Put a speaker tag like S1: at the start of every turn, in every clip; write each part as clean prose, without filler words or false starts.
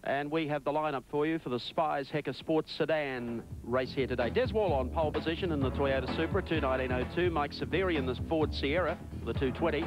S1: And we have the lineup for you for the Saturday Sports Sedan race here today. Des Wall on pole position in the Toyota Supra, 219.02. Mike Severi in the Ford Sierra, the 220.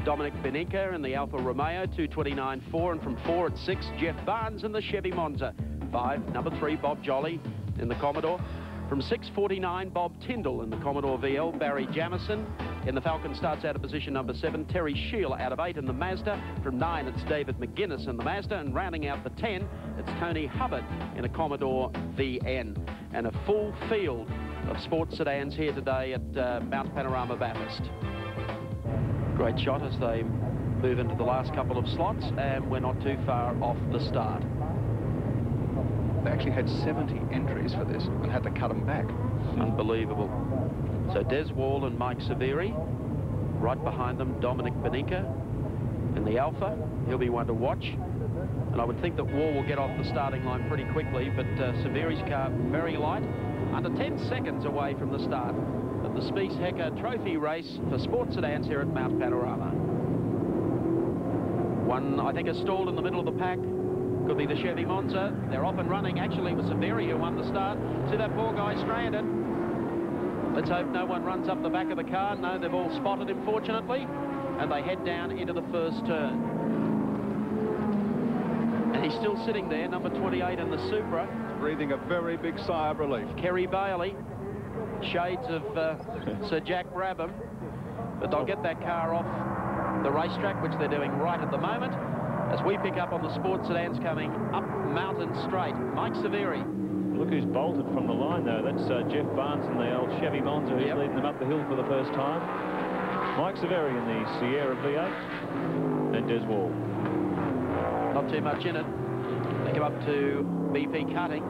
S1: Dominic Beninka in the Alfa Romeo, 229.4. And from 4 at 6, Jeff Barnes in the Chevy Monza. 5, number 3, Bob Jolly in the Commodore. From 6.49, Bob Tyndall in the Commodore VL. Barry Jamieson in the Falcon starts out of position number 7. Terry Shield out of 8 in the Mazda. From 9, it's David McGuinness in the Mazda. And rounding out the 10, it's Tony Hubbard in a Commodore VN. And a full field of sports sedans here today at Mount Panorama Bathurst. Great shot as they move into the last couple of slots, and we're not too far off the start.
S2: They actually had 70 entries for this and had to cut them back.
S1: Unbelievable. So Des Wall and Mike Severi. Right behind them, Dominic Beninka in the Alfa. He'll be one to watch. And I would think that Wall will get off the starting line pretty quickly, but Severi's car very light. Under 10 seconds away from the start of the Spies Hecker Trophy race for sports sedans here at Mount Panorama. One, I think, is stalled in the middle of the pack. Could be the Chevy Monza. They're off and running. Actually, it was Severi who won the start. See that poor guy stranded. Let's hope no one runs up the back of the car. No, they've all spotted him, fortunately. And they head down into the first turn. And he's still sitting there, number 28 in the Supra.
S2: Breathing a very big sigh of relief.
S1: Kerry Bailey. Shades of Sir Jack Brabham. But they'll get that car off the racetrack, which they're doing right at the moment, as we pick up on the sports sedans coming up Mountain Straight. Mike Severi.
S3: Look who's bolted from the line, though. That's Jeff Barnes in the old Chevy Monza, who's leading them up the hill for the first time. Mike Severi in the Sierra V8, and Des Wall.
S1: Not too much in it. They come up to BP Cutting.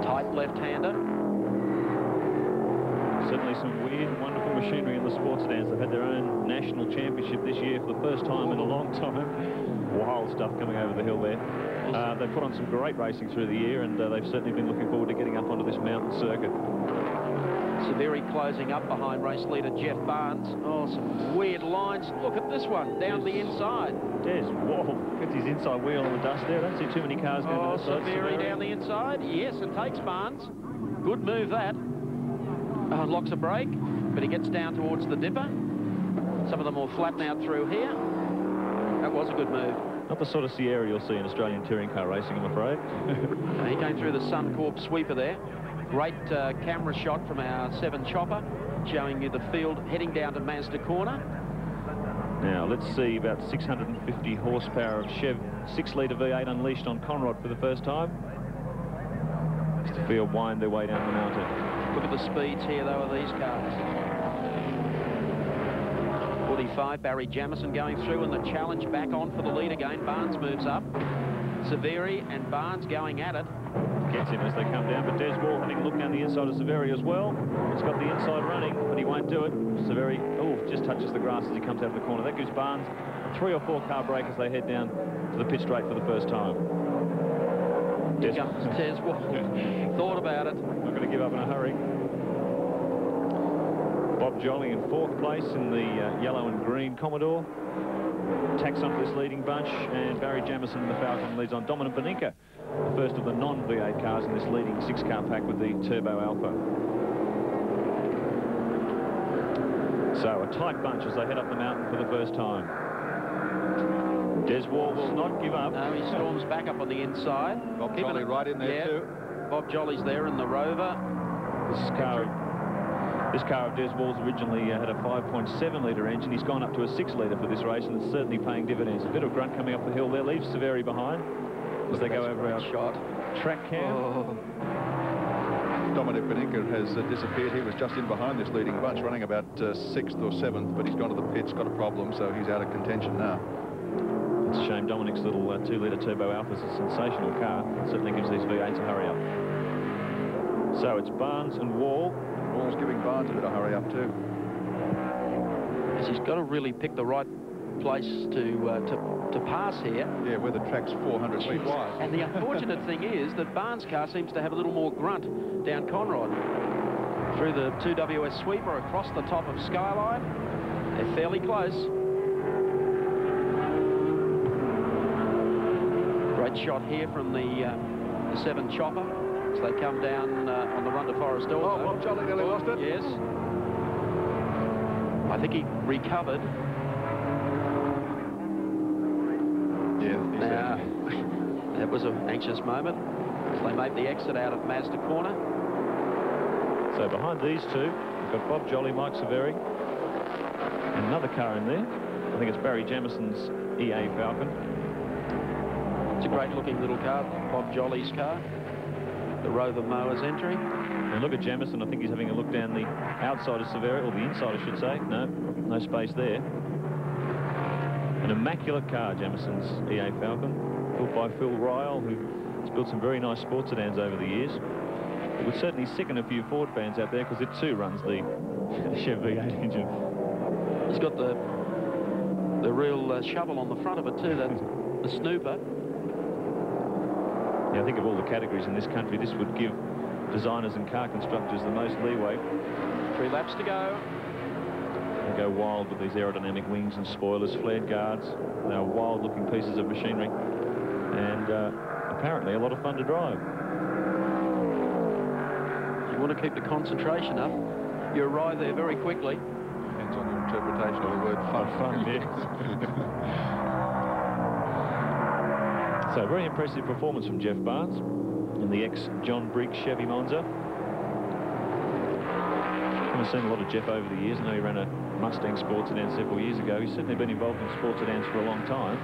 S1: Tight left-hander.
S3: Certainly some weird, wonderful machinery in the sports sedans. They've had their own national championship this year for the first time in a long time. Wild stuff coming over the hill there. They've put on some great racing through the year, and they've certainly been looking forward to getting up onto this mountain circuit.
S1: Severi closing up behind race leader Jeff Barnes. Oh, some weird lines. Look at this one, down the inside.
S3: Des Wall gets his inside wheel on the dust there. I don't see too many cars going to the side.
S1: Severi down the inside. Yes, and takes Barnes. Good move, that. Locks a brake, but he gets down towards the dipper. Some of them will flatten out through here. That was a good move.
S3: Not the sort of Sierra you'll see in Australian touring car racing, I'm afraid.
S1: He came through the Suncorp sweeper there. Great camera shot from our 7 chopper, showing you the field heading down to Mazda Corner.
S3: Now, let's see about 650 horsepower of Chev 6-litre V8 unleashed on Conrod for the first time. Just the field wind their way down the mountain.
S1: Look at the speeds here, though, of these cars. 45, Barry Jamieson going through, and the challenge back on for the lead again. Barnes moves up. Severi and Barnes going at it.
S3: Gets him as they come down, but Des Wall having a look down the inside of Severi as well. He's got the inside running, but he won't do it. Severi, just touches the grass as he comes out of the corner. That gives Barnes 3 or 4 car break as they head down to the pit straight for the first time.
S1: Des Wall. Thought about it.
S3: Not going to give up in a hurry. Bob Jolly in 4th place in the yellow and green Commodore. Tacks onto this leading bunch, and Barry Jamieson in the Falcon leads on. Dominic Beninka, the first of the non-V8 cars in this leading 6-car pack with the Turbo Alpha. So a tight bunch as they head up the mountain for the first time. Des Wall will not give up.
S1: No, he storms back up on the inside.
S2: Bob Jolly right in there too.
S1: Bob Jolly's there in the Rover.
S3: This car of Des Wall's originally had a 5.7-litre engine. He's gone up to a 6-litre for this race, and it's certainly paying dividends. A bit of grunt coming up the hill there, leaves Severi behind as they go over our track cam.
S2: Dominic Beninka has disappeared. He was just in behind this leading bunch, running about 6th or 7th, but he's gone to the pits, got a problem, so he's out of contention now.
S3: It's a shame. Dominic's little 2-litre Turbo Alpha is a sensational car. It certainly gives these V8s a hurry up. So it's Barnes and Wall.
S2: Wall's giving Barnes a bit of hurry up too.
S1: Because he's got to really pick the right place to pass here.
S2: Yeah, where the track's 400 feet wide.
S1: And the unfortunate thing is that Barnes' car seems to have a little more grunt down Conrod. Through the 2WS sweeper across the top of Skyline. They're fairly close. Great shot here from the 7 chopper. As they come down on the run to Forest Hill.
S2: Oh, Bob Jolly nearly lost it.
S1: Yes. I think he recovered.
S2: Yeah.
S1: Now, that was an anxious moment as they made the exit out of Mazda corner.
S3: So behind these two, we've got Bob Jolly, Mike Severi, and another car in there. I think it's Barry Jamison's EA Falcon.
S1: It's a great-looking little car, Bob Jolly's car. The Rover Mowers entry.
S3: And look at Jamison. I think he's having a look down the outside of Severi, or the inside, I should say. No space there. An immaculate car, Jamison's EA Falcon, built by Phil Ryle, who has built some very nice sports sedans over the years. It would certainly sicken a few Ford fans out there, because it too runs the Chevy V8 engine.
S1: It's got the real shovel on the front of it too. That's the snooper.
S3: Yeah, I think of all the categories in this country, this would give designers and car constructors the most leeway.
S1: 3 laps to go.
S3: They go wild with these aerodynamic wings and spoilers, flared guards. They are wild-looking pieces of machinery, and apparently a lot of fun to drive.
S1: You want to keep the concentration up. You arrive there very quickly.
S2: Depends on your interpretation of the word fun.
S3: Fun, yes. So, very impressive performance from Jeff Barnes in the ex-John Briggs Chevy Monza. I've seen a lot of Jeff over the years. I know he ran a Mustang sports sedan several years ago. He's certainly been involved in sports sedans for a long time.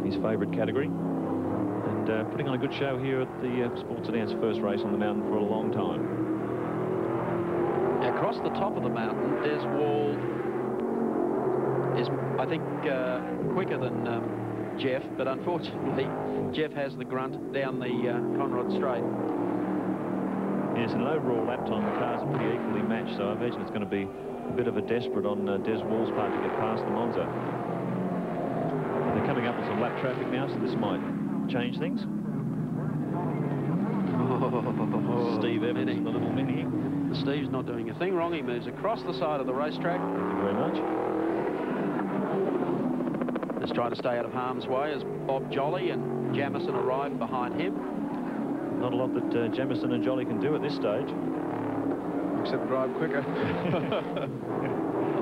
S3: His favourite category. And putting on a good show here at the sports sedan's first race on the mountain for a long time.
S1: Across the top of the mountain, Des Wall is, I think, quicker than Jeff, but unfortunately Jeff has the grunt down the Conrod Straight.
S3: Yes, and an overall lap time, the cars are pretty equally matched, so I imagine it's going to be a bit of a desperate on Des Wall's part to get past the Monza. They're coming up with some lap traffic now, so this might change things. Steve Evans in the little Mini.
S1: Steve's not doing a thing wrong. He moves across the side of the racetrack.
S3: Thank you very much.
S1: Just trying to stay out of harm's way as Bob Jolly and Jamison arrive behind him.
S3: Not a lot that Jamison and Jolly can do at this stage.
S2: Except drive quicker.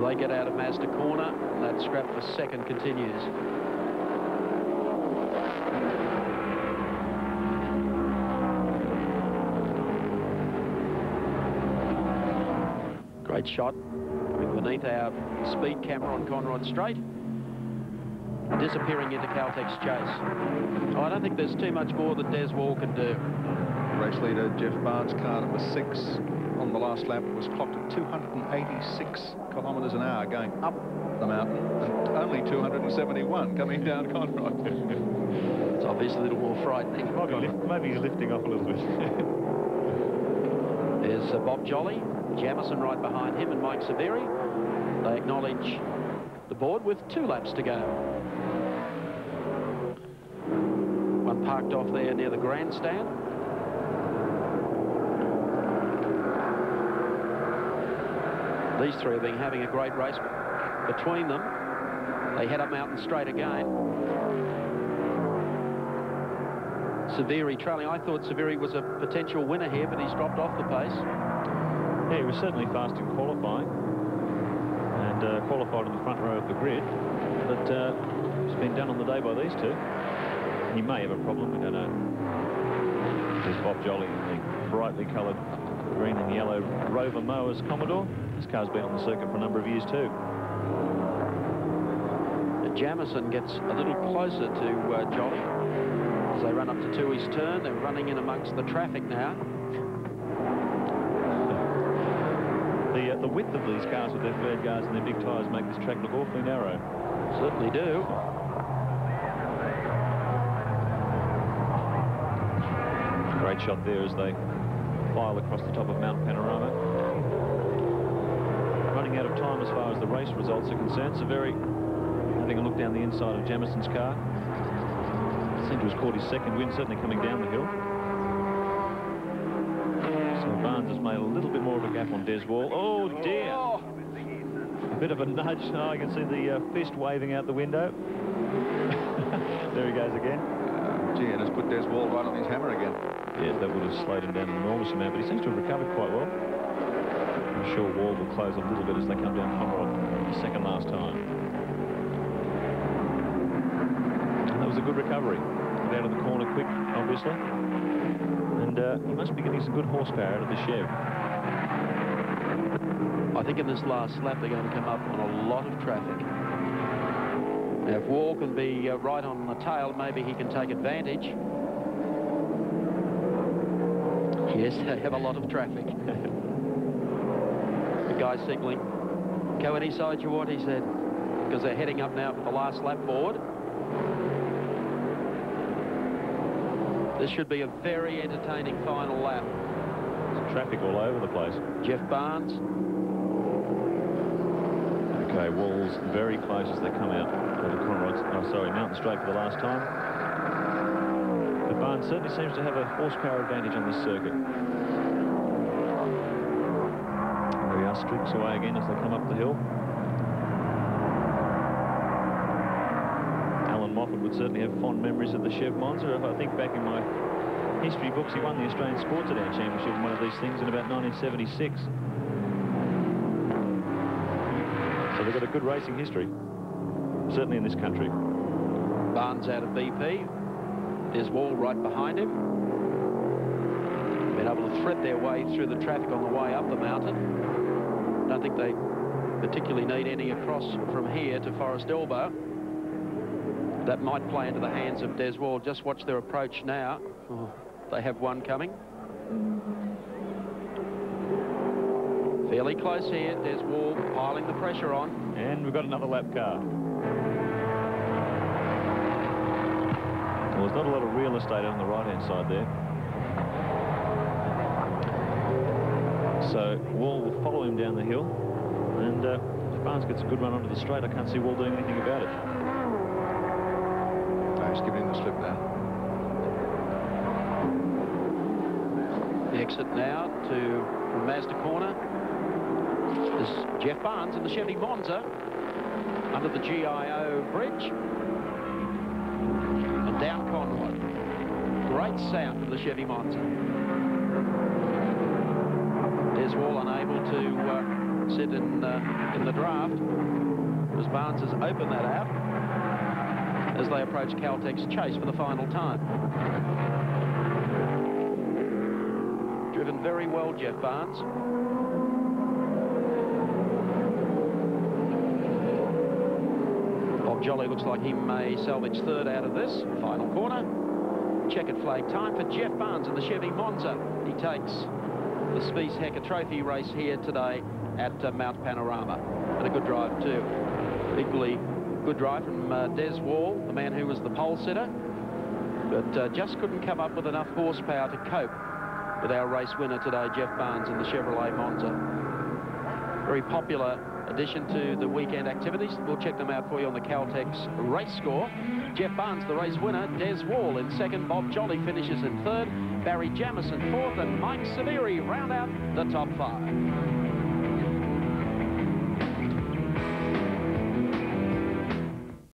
S1: They get out of Mazda corner. That scrap for second continues. Great shot. Beneath our speed camera on Conrod Straight. Disappearing into Caltech's chase. Oh, I don't think there's too much more that Des Wall can do.
S2: Race leader Jeff Barnes, car number 6 on the last lap, was clocked at 286 kilometres an hour going up the mountain, and only 271 coming down Conrod.
S1: It's obviously a little more frightening.
S3: Maybe he's lifting off a little bit.
S1: There's Bob Jolly, Jamison right behind him, and Mike Severi. They acknowledge the board with 2 laps to go. One parked off there near the grandstand. These three have been having a great race between them. They head up Mountain Straight again. Severi trailing. I thought Severi was a potential winner here, but he's dropped off the pace.
S3: Yeah, he was certainly fast in qualifying, and qualified in the front row of the grid, but it's been done on the day by these two. He may have a problem, we don't know. There's Bob Jolly in the brightly coloured green and yellow Rover Mowers Commodore. This car's been on the circuit for a number of years too.
S1: Jamison gets a little closer to Jolly as they run up to Tooheys turn. They're running in amongst the traffic now.
S3: The width of these cars with their flared guards and their big tyres make this track look awfully narrow.
S1: Certainly do.
S3: Great shot there as they file across the top of Mount Panorama. Running out of time as far as the race results are concerned. Severi having a look down the inside of Jamison's car. Seemed to have caught his second win, certainly coming down the hill. So Barnes has made a little bit more of a gap on Des Wall. Oh dear! A bit of a nudge. Oh, I can see the fist waving out the window. There he goes again.
S2: Gee, and has put Des Wall right on his hammer again.
S3: Yes, that would have slowed him down an enormous amount, but he seems to have recovered quite well. I'm sure Wall will close a little bit as they come down Conrod the second last time. That was a good recovery. Got out of the corner quick, obviously. And he must be getting some good horsepower out of the Chev.
S1: I think in this last lap they're going to come up on a lot of traffic. Now, if Wall can be right on the tail, maybe he can take advantage. Yes, they have a lot of traffic. The guy signalling, go any side you want, he said, because they're heading up now for the last lap forward. This should be a very entertaining final lap.
S3: There's traffic all over the place.
S1: Jeff Barnes.
S3: Okay, Wall's very close as they come out to the Conrods. Oh, sorry, Mountain Straight for the last time. But Barnes certainly seems to have a horsepower advantage on this circuit. There we are, streaks away again as they come up the hill. Alan Moffat would certainly have fond memories of the Chev Monza. If I think back in my history books, he won the Australian Sports Sedan Championship in one of these things in about 1976. So they've got a good racing history, certainly in this country.
S1: Barnes out of BP. There's Wall right behind him. Been able to thread their way through the traffic on the way up the mountain. Don't think they particularly need any across from here to Forest Elbow. That might play into the hands of Des Wall. Just watch their approach now. Oh, they have one coming. Fairly close here. Des Wall piling the pressure on.
S3: And we've got another lap car. Well, there's not a lot of real estate on the right-hand side there. So Wall will follow him down the hill. And if Barnes gets a good run onto the straight, I can't see Wall doing anything about it.
S2: No, he's giving him the slip now.
S1: The exit now to Mazda corner. There's Jeff Barnes in the Chevy Monza under the GIO bridge and down Conrod. Great sound of the Chevy Monza. Des Wall unable to sit in the draft as Barnes has opened that out as they approach Caltech's chase for the final time. Driven very well, Jeff Barnes. Jolly looks like he may salvage third out of this. Final corner. Checkered flag time for Jeff Barnes in the Chevy Monza. He takes the Spies Hecker Trophy race here today at Mount Panorama. And a good drive too. Equally good drive from Des Wall, the man who was the pole sitter, but just couldn't come up with enough horsepower to cope with our race winner today, Jeff Barnes in the Chevrolet Monza. Very popular addition to the weekend activities. We'll check them out for you on the Caltex race score. Jeff Barnes, the race winner. Des Wall in second. Bob Jolly finishes in third. Barry Jamison fourth. And Mike Severi round out the top five.